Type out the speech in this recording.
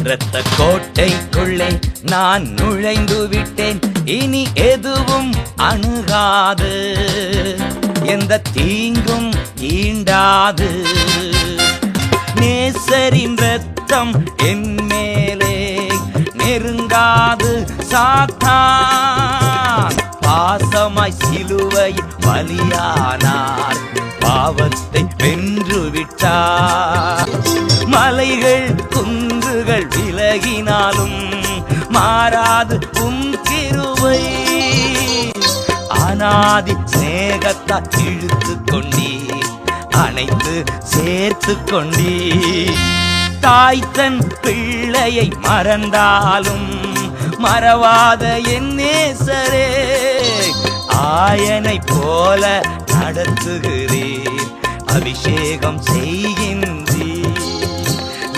இரத்த கோட்டைக்குள்ளே நான் நுழைந்து விட்டேன், இனி எதுவும் அணுகாது, எந்த தீங்கும் தீண்டாது. நேசரின் ரத்தம் என் மேலே நெருங்காது. சாத்தான் பாசமாய் சிலுவையில் பலியானார், பாவத்தை வென்று விட்டார். மலைகள் குன்றுகள் விலகினாலும் மாறாது உம் கிருபை. அநாதி சிநேகத்தால் இழுத்து கொண்டீர், அனைத்து சேர்த்து கொண்டீர். தாய் தன் பிள்ளையை மறந்தாலும் மறவாத என் நேசரே, ஆயனை போல நடத்துகிறீர், அபிஷேகம் செய்கின்ற